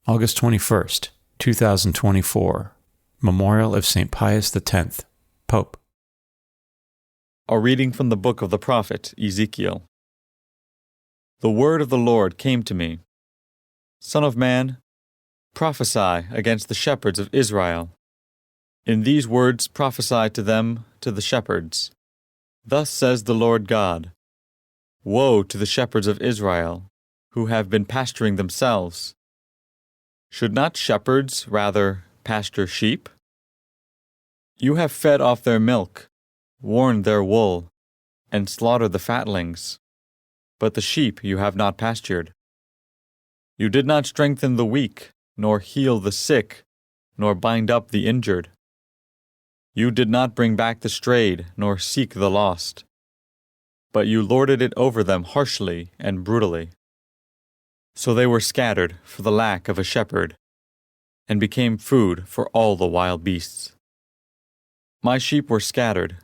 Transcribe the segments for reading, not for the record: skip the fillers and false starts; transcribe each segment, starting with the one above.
August 21st, 2024, Memorial of St. Pius X, Pope. A reading from the book of the prophet Ezekiel. The word of the Lord came to me. Son of man, prophesy against the shepherds of Israel. In these words prophesy to them, to the shepherds. Thus says the Lord God, Woe to the shepherds of Israel, who have been pasturing themselves. Should not shepherds rather pasture sheep? You have fed off their milk, worn their wool, and slaughtered the fatlings, but the sheep you have not pastured. You did not strengthen the weak, nor heal the sick, nor bind up the injured. You did not bring back the strayed, nor seek the lost, but you lorded it over them harshly and brutally. So they were scattered for the lack of a shepherd, and became food for all the wild beasts. My sheep were scattered,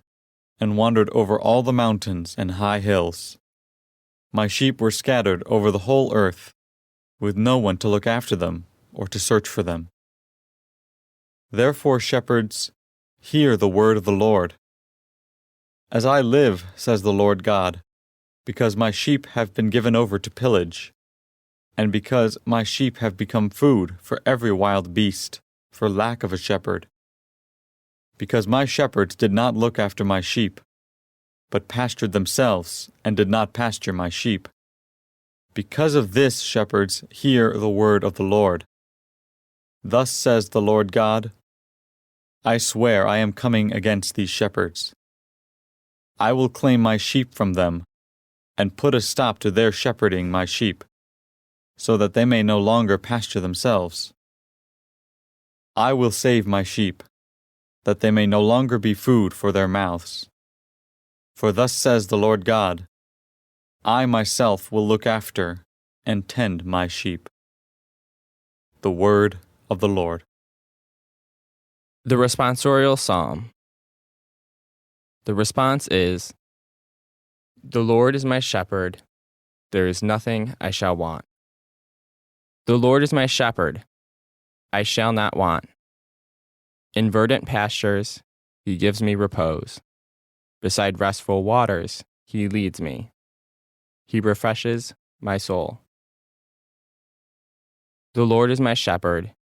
and wandered over all the mountains and high hills. My sheep were scattered over the whole earth, with no one to look after them or to search for them. Therefore, shepherds, hear the word of the Lord. As I live, says the Lord God, because my sheep have been given over to pillage, and because my sheep have become food for every wild beast, for lack of a shepherd. Because my shepherds did not look after my sheep, but pastured themselves, and did not pasture my sheep. Because of this, shepherds, hear the word of the Lord. Thus says the Lord God, I swear I am coming against these shepherds. I will claim my sheep from them, and put a stop to their shepherding my sheep, so that they may no longer pasture themselves. I will save my sheep, that they may no longer be food for their mouths. For thus says the Lord God, I myself will look after and tend my sheep. The word of the Lord. The responsorial psalm. The response is, The Lord is my shepherd, there is nothing I shall want. The Lord is my shepherd, I shall not want. In verdant pastures, he gives me repose. Beside restful waters, he leads me. He refreshes my soul. The Lord is my shepherd,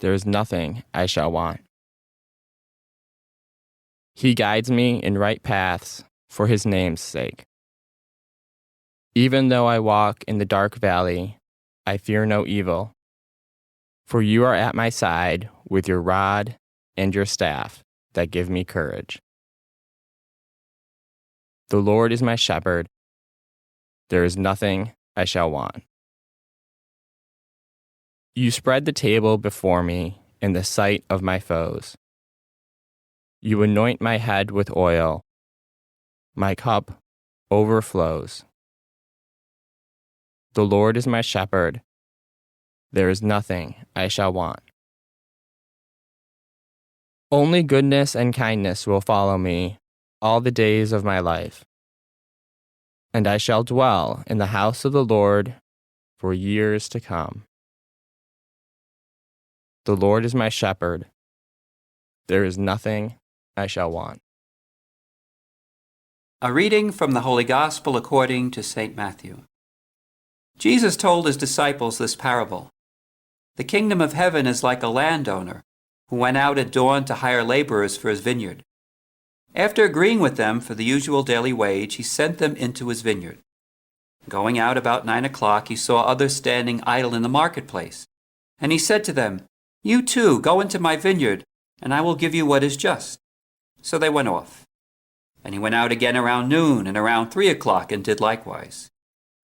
there is nothing I shall want. He guides me in right paths for his name's sake. Even though I walk in the dark valley, I fear no evil, for you are at my side with your rod and your staff that give me courage. The Lord is my shepherd, there is nothing I shall want. You spread the table before me in the sight of my foes. You anoint my head with oil, my cup overflows. The Lord is my shepherd, there is nothing I shall want. Only goodness and kindness will follow me all the days of my life, and I shall dwell in the house of the Lord for years to come. The Lord is my shepherd, there is nothing I shall want. A reading from the Holy Gospel according to St. Matthew. Jesus told his disciples this parable. The kingdom of heaven is like a landowner who went out at dawn to hire laborers for his vineyard. After agreeing with them for the usual daily wage, he sent them into his vineyard. Going out about 9 o'clock, he saw others standing idle in the marketplace. And he said to them, You too, go into my vineyard, and I will give you what is just. So they went off. And he went out again around noon and around 3 o'clock and did likewise.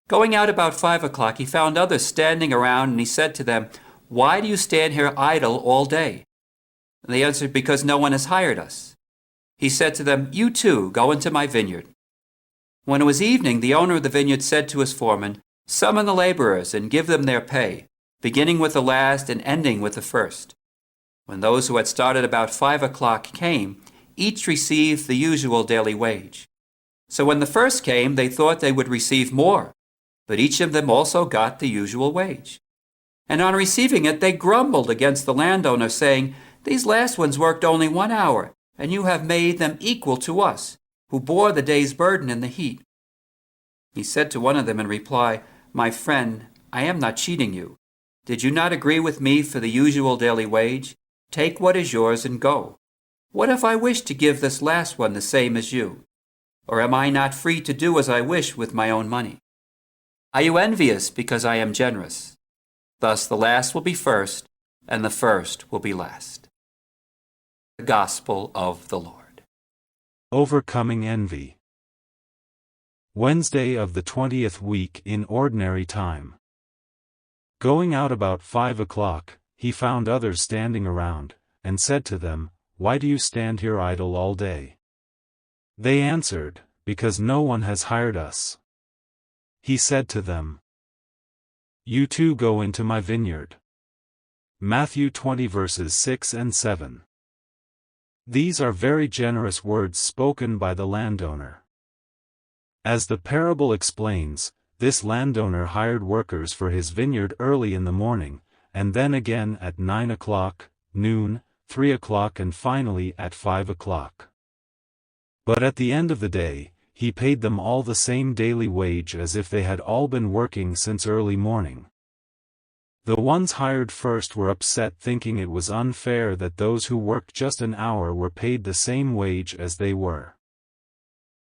Going out about 5 o'clock, he found others standing around, and he said to them, Why do you stand here idle all day? And they answered, Because no one has hired us. He said to them, You too, go into my vineyard. When it was evening, the owner of the vineyard said to his foreman, Summon the laborers and give them their pay, beginning with the last and ending with the first. When those who had started about 5 o'clock came, each received the usual daily wage. So when the first came, they thought they would receive more, but each of them also got the usual wage. And on receiving it, they grumbled against the landowner, saying, 'These last ones worked only 1 hour, and you have made them equal to us, who bore the day's burden in the heat.' He said to one of them in reply, 'My friend, I am not cheating you. Did you not agree with me for the usual daily wage? Take what is yours and go. What if I wish to give this last one the same as you? Or am I not free to do as I wish with my own money? Are you envious because I am generous? Thus the last will be first, and the first will be last.'" The Gospel of the Lord. Overcoming envy. Wednesday of the 20th week in ordinary time. Going out about 5 o'clock, he found others standing around, and said to them, "Why do you stand here idle all day?" They answered, "Because no one has hired us." He said to them, "You too go into my vineyard." Matthew 20 verses 6 and 7. These are very generous words spoken by the landowner. As the parable explains, this landowner hired workers for his vineyard early in the morning, and then again at 9 o'clock, noon, 3 o'clock and finally at 5 o'clock. But at the end of the day, he paid them all the same daily wage as if they had all been working since early morning. The ones hired first were upset, thinking it was unfair that those who worked just an hour were paid the same wage as they were.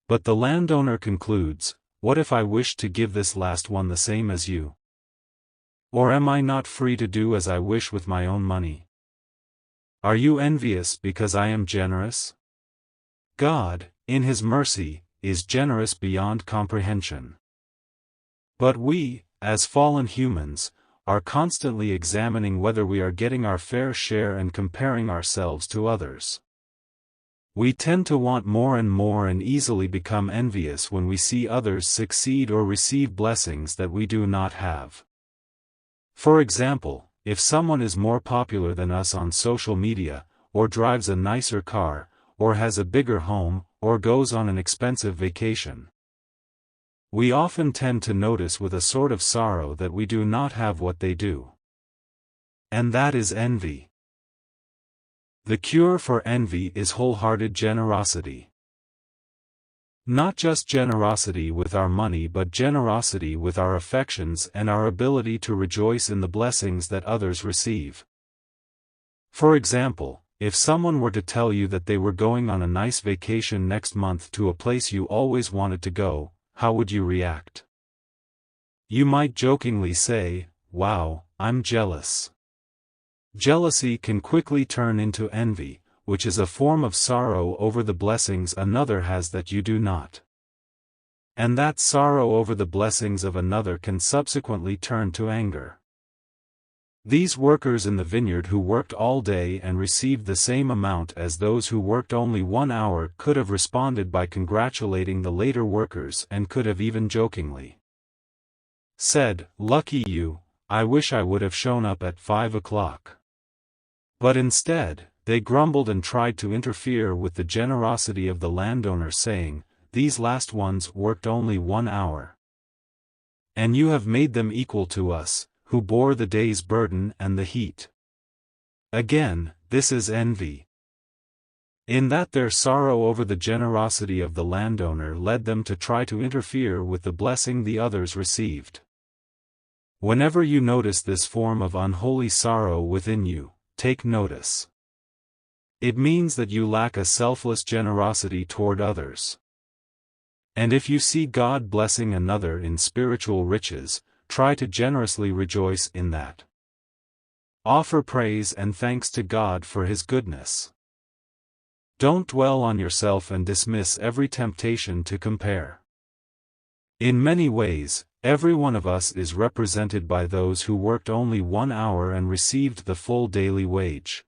But the landowner concludes, "What if I wished to give this last one the same as you? Or am I not free to do as I wish with my own money? Are you envious because I am generous?" God, in His mercy, is generous beyond comprehension. But we, as fallen humans, are constantly examining whether we are getting our fair share and comparing ourselves to others. We tend to want more and easily become envious when we see others succeed or receive blessings that we do not have. For example, if someone is more popular than us on social media, or drives a nicer car, or has a bigger home, or goes on an expensive vacation, we often tend to notice with a sort of sorrow that we do not have what they do. And that is envy. The cure for envy is wholehearted generosity. Not just generosity with our money, but generosity with our affections and our ability to rejoice in the blessings that others receive. For example, if someone were to tell you that they were going on a nice vacation next month to a place you always wanted to go, how would you react? You might jokingly say, "Wow, I'm jealous." Jealousy can quickly turn into envy, which is a form of sorrow over the blessings another has that you do not. And that sorrow over the blessings of another can subsequently turn to anger. These workers in the vineyard who worked all day and received the same amount as those who worked only 1 hour could have responded by congratulating the later workers, and could have even jokingly said, "Lucky you, I wish I would have shown up at 5 o'clock. But instead, they grumbled and tried to interfere with the generosity of the landowner, saying, "These last ones worked only 1 hour. And you have made them equal to us, who bore the day's burden and the heat." Again, this is envy. In that their sorrow over the generosity of the landowner led them to try to interfere with the blessing the others received. Whenever you notice this form of unholy sorrow within you, take notice. It means that you lack a selfless generosity toward others. And if you see God blessing another in spiritual riches, try to generously rejoice in that. Offer praise and thanks to God for His goodness. Don't dwell on yourself and dismiss every temptation to compare. In many ways, every one of us is represented by those who worked only 1 hour and received the full daily wage.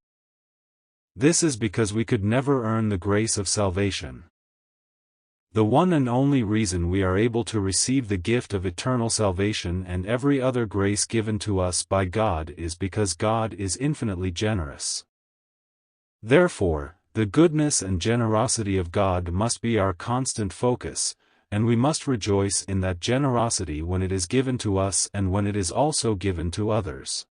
This is because we could never earn the grace of salvation. The one and only reason we are able to receive the gift of eternal salvation and every other grace given to us by God is because God is infinitely generous. Therefore, the goodness and generosity of God must be our constant focus, and we must rejoice in that generosity when it is given to us and when it is also given to others.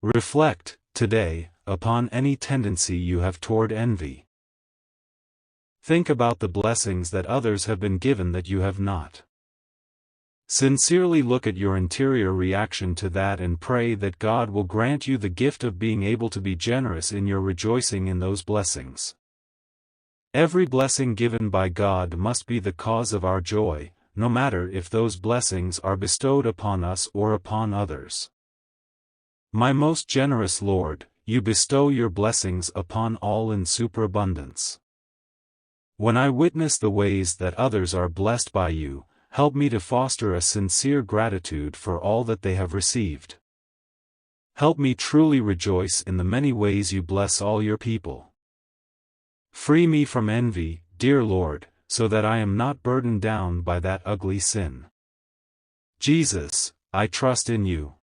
Reflect, today, upon any tendency you have toward envy. Think about the blessings that others have been given that you have not. Sincerely look at your interior reaction to that and pray that God will grant you the gift of being able to be generous in your rejoicing in those blessings. Every blessing given by God must be the cause of our joy, no matter if those blessings are bestowed upon us or upon others. My most generous Lord, you bestow your blessings upon all in superabundance. When I witness the ways that others are blessed by you, help me to foster a sincere gratitude for all that they have received. Help me truly rejoice in the many ways you bless all your people. Free me from envy, dear Lord, so that I am not burdened down by that ugly sin. Jesus, I trust in you.